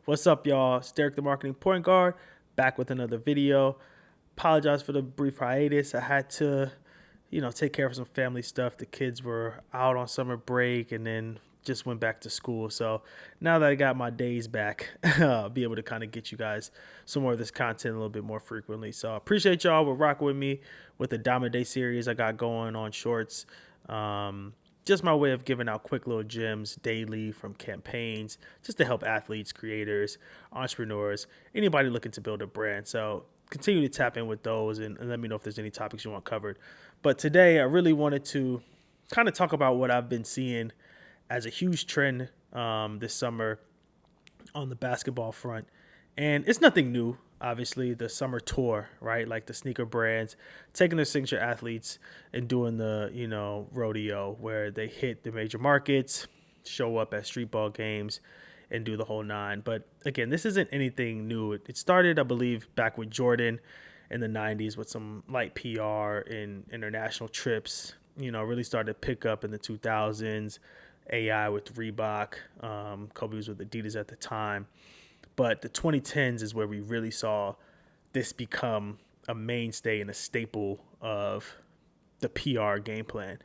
What's up, y'all? It's Derek, the marketing point guard, back with another video. Apologize for the brief hiatus. I had to, take care of some family stuff. The kids were out on summer break and then just went back to school. So now that I got my days back, I'll be able to kind of get you guys some more of this content a little bit more frequently. So I appreciate y'all. We're rocking with me with the Diamond Day series I got going on shorts. Just my way of giving out quick little gems daily from campaigns just to help athletes, creators, entrepreneurs, anybody looking to build a brand. So continue to tap in with those and let me know if there's any topics you want covered. But today I really wanted to kind of talk about what I've been seeing as a huge trend this summer on the basketball front. And it's nothing new, obviously, the summer tour, right? Like the sneaker brands taking their signature athletes and doing the, rodeo where they hit the major markets, show up at street ball games, and do the whole nine. But again, this isn't anything new. It started, I believe, back with Jordan in the 90s with some light PR and international trips, really started to pick up in the 2000s. AI with Reebok, Kobe was with Adidas at the time. But the 2010s is where we really saw this become a mainstay and a staple of the PR game plan.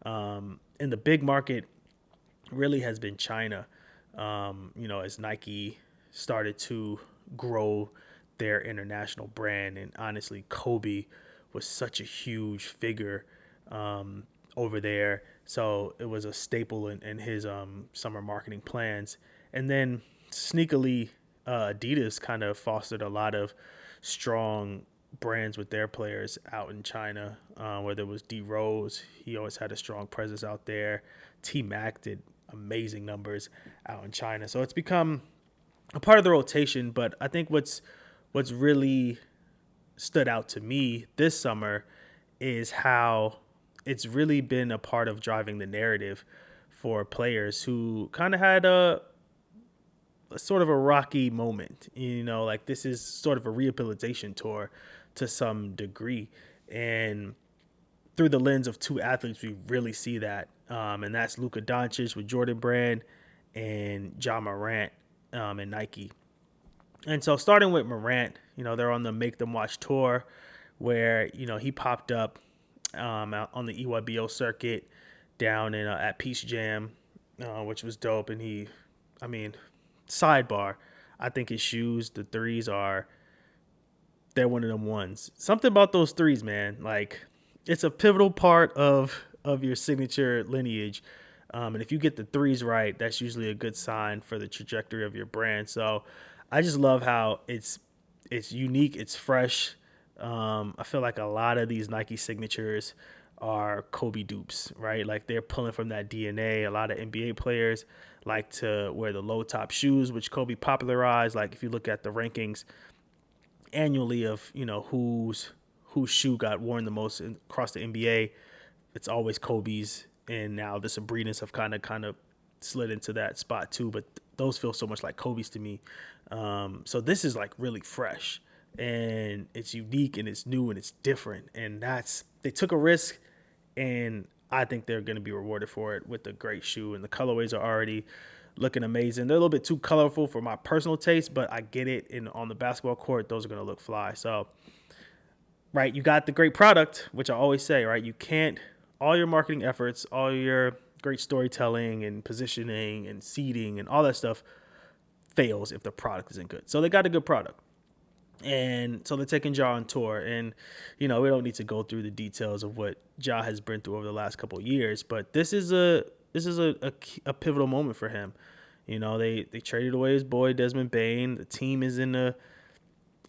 And the big market really has been China, as Nike started to grow their international brand. And honestly, Kobe was such a huge figure over there. So it was a staple in his summer marketing plans. And then sneakily, Adidas kind of fostered a lot of strong brands with their players out in China, whether it was D Rose, he always had a strong presence out there. T Mac did amazing numbers out in China. So it's become a part of the rotation. But I think what's really stood out to me this summer is how it's really been a part of driving the narrative for players who kind of had a sort of a rocky moment, like this is sort of a rehabilitation tour to some degree. And through the lens of two athletes, we really see that. And that's Luka Doncic with Jordan Brand and Ja Morant and Nike. And so starting with Morant, they're on the Make Them Watch tour where, he popped up out on the EYBO circuit down in at Peace Jam, which was dope. And sidebar, I think his shoes, the threes they're one of them ones. Something about those threes, man. Like it's a pivotal part of your signature lineage. And if you get the threes right, that's usually a good sign for the trajectory of your brand. So I just love how it's unique, it's fresh. I feel like a lot of these Nike signatures are Kobe dupes, right? Like they're pulling from that DNA. A lot of NBA players like to wear the low top shoes, which Kobe popularized. Like if you look at the rankings annually of, whose shoe got worn the most across the NBA, it's always Kobe's. And now the Sabrinas have kind of slid into that spot too, but those feel so much like Kobe's to me. So this is like really fresh and it's unique and it's new and it's different. And they took a risk and I think they're going to be rewarded for it with a great shoe. And the colorways are already looking amazing. They're a little bit too colorful for my personal taste, but I get it. And on the basketball court, those are going to look fly. So, right, you got the great product, which I always say, right? You can't, all your marketing efforts, all your great storytelling and positioning and seeding and all that stuff fails if the product isn't good. So they got a good product. And so they're taking Ja on tour. And, we don't need to go through the details of what Ja has been through over the last couple of years. But this is a pivotal moment for him. They traded away his boy Desmond Bane. The team is in an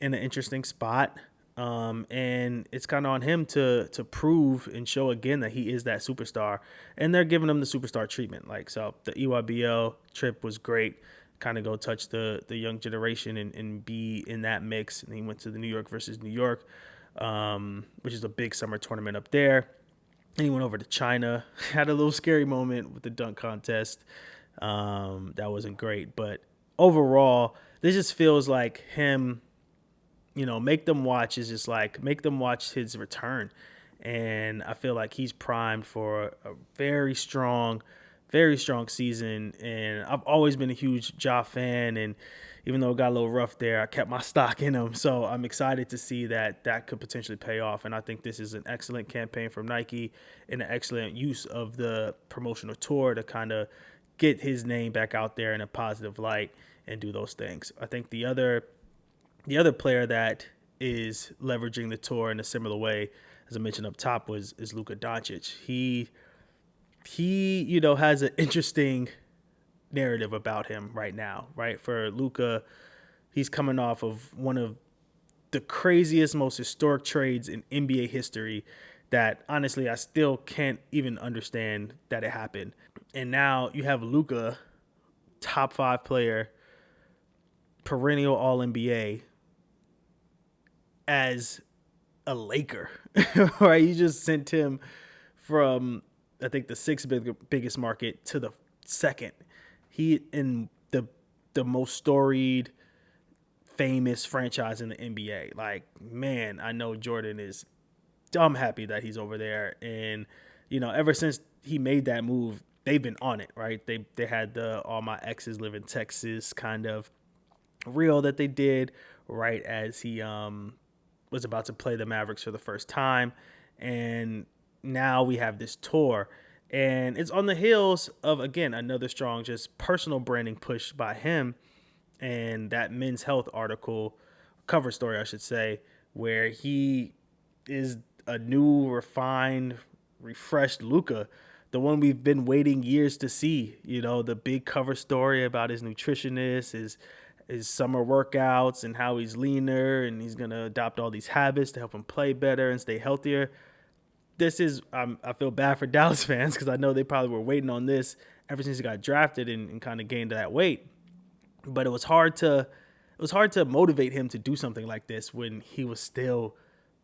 interesting spot. And it's kind of on him to prove and show again that he is that superstar. And they're giving him the superstar treatment. Like, so the EYBL trip was great. Kind of go touch the young generation and be in that mix. And he went to the New York versus New York, which is a big summer tournament up there. And he went over to China, had a little scary moment with the dunk contest. That wasn't great. But overall, this just feels like him, Make Them Watch is just like, make them watch his return. And I feel like he's primed for a very strong very strong season, and I've always been a huge Ja fan, and even though it got a little rough there, I kept my stock in him. So I'm excited to see that that could potentially pay off, and I think this is an excellent campaign from Nike and an excellent use of the promotional tour to kind of get his name back out there in a positive light and do those things. I think the other player that is leveraging the tour in a similar way, as I mentioned up top, is Luka Doncic. He has an interesting narrative about him right now, right? For Luka, he's coming off of one of the craziest, most historic trades in NBA history that honestly I still can't even understand that it happened. And now you have Luka, top 5 player, perennial All NBA, as a Laker, right? You just sent him from I think the biggest market to the second. He in the most storied, famous franchise in the NBA. Like, man, I know Jordan is dumb happy that he's over there, and ever since he made that move, they've been on it, right? They had the All My Exes Live in Texas kind of reel that they did right as he was about to play the Mavericks for the first time, and now we have this tour, and it's on the heels of again another strong just personal branding push by him, and that Men's Health article cover story, I should say, where he is a new, refined, refreshed Luka, the one we've been waiting years to see. The big cover story about his nutritionist, his summer workouts, and how he's leaner and he's gonna adopt all these habits to help him play better and stay healthier. This is I feel bad for Dallas fans because I know they probably were waiting on this ever since he got drafted and kind of gained that weight. But it was hard to motivate him to do something like this when he was still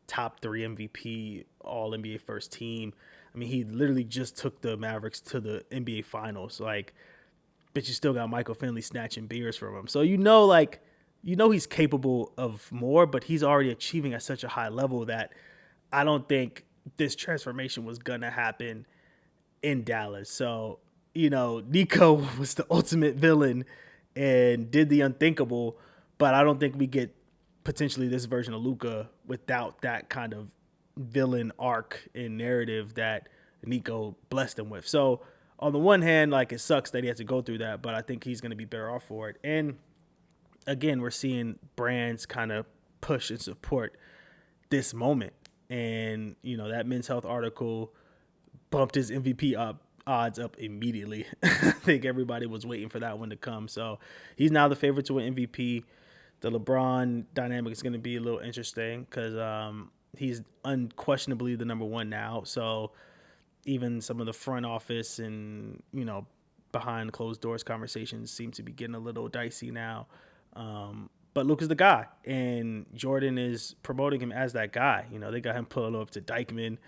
top 3 MVP, All NBA first team. I mean, he literally just took the Mavericks to the NBA Finals. Like, but you still got Michael Finley snatching beers from him. So he's capable of more, but he's already achieving at such a high level that I don't think this transformation was gonna happen in Dallas. So, Nico was the ultimate villain and did the unthinkable, but I don't think we get potentially this version of Luka without that kind of villain arc and narrative that Nico blessed him with. So on the one hand, like, it sucks that he has to go through that, but I think he's going to be better off for it. And again, we're seeing brands kind of push and support this moment. And, that Men's Health article bumped his MVP odds up immediately. I think everybody was waiting for that one to come. So he's now the favorite to win MVP. The LeBron dynamic is going to be a little interesting because he's unquestionably the number one now. So even some of the front office and, behind closed doors conversations seem to be getting a little dicey now. But Luka's the guy, and Jordan is promoting him as that guy. They got him pulling up to Dykeman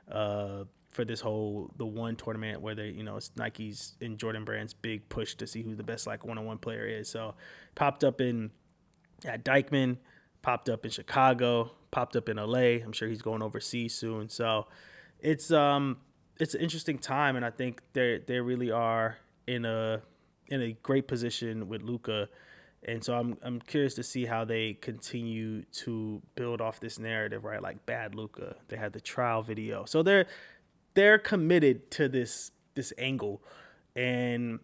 for this the one tournament where it's Nike's and Jordan Brand's big push to see who the best one-on-one player is. So popped up at Dykeman, popped up in Chicago, popped up in LA. I'm sure he's going overseas soon. So it's an interesting time, and I think they really are in a great position with Luka. And so I'm curious to see how they continue to build off this narrative, right? Like Bad Luka, they had the trial video, so they're committed to this angle. And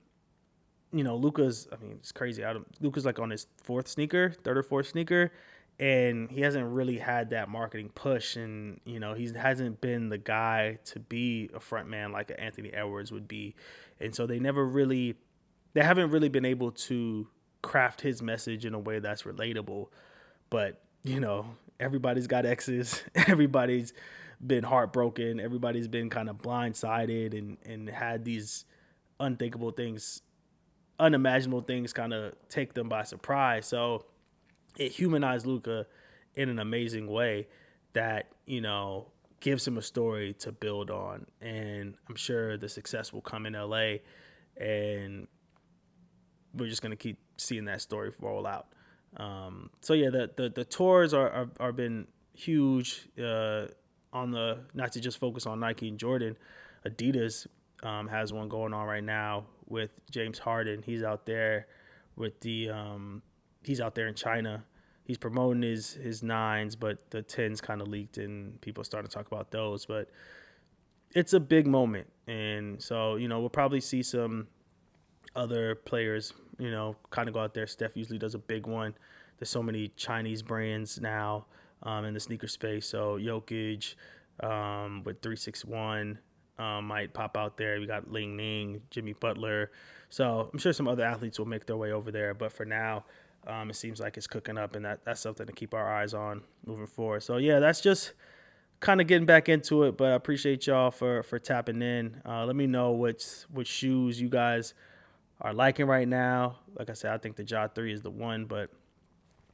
Luka's, I mean, it's crazy. Luka's like on his third or fourth sneaker, and he hasn't really had that marketing push, and he hasn't been the guy to be a front man like Anthony Edwards would be, and so they haven't really been able to craft his message in a way that's relatable. But everybody's got exes, everybody's been heartbroken, everybody's been kind of blindsided and had these unthinkable things, unimaginable things kind of take them by surprise. So it humanized Luka in an amazing way that gives him a story to build on, and I'm sure the success will come in LA, and we're just going to keep seeing that story roll out. So yeah, the tours are been huge on the, not to just focus on Nike and Jordan. Adidas has one going on right now with James Harden. He's out there with he's out there in China. He's promoting his nines, but the tens kind of leaked and people started to talk about those. But it's a big moment, and so we'll probably see some other players, kind of go out there. Steph usually does a big one. There's so many Chinese brands now in the sneaker space. So Jokic with 361 might pop out there. We got Ling Ning, Jimmy Butler. So I'm sure some other athletes will make their way over there. But for now, it seems like it's cooking up, and that's something to keep our eyes on moving forward. So, yeah, that's just kind of getting back into it, but I appreciate y'all for tapping in. Let me know which shoes you guys are liking right now. Like I said, I think the Ja 3 is the one, but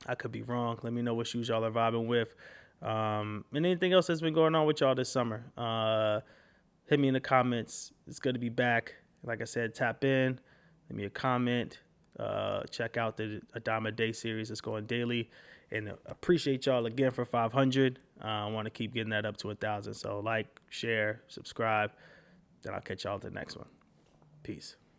I could be wrong. Let me know what shoes y'all are vibing with. And anything else that's been going on with y'all this summer. Hit me in the comments. It's good to be back. Like I said, tap in. Leave me a comment. Check out the Adama Day series that's going daily. And appreciate y'all again for 500. I want to keep getting that up to 1,000. So like, share, subscribe. Then I'll catch y'all at the next one. Peace.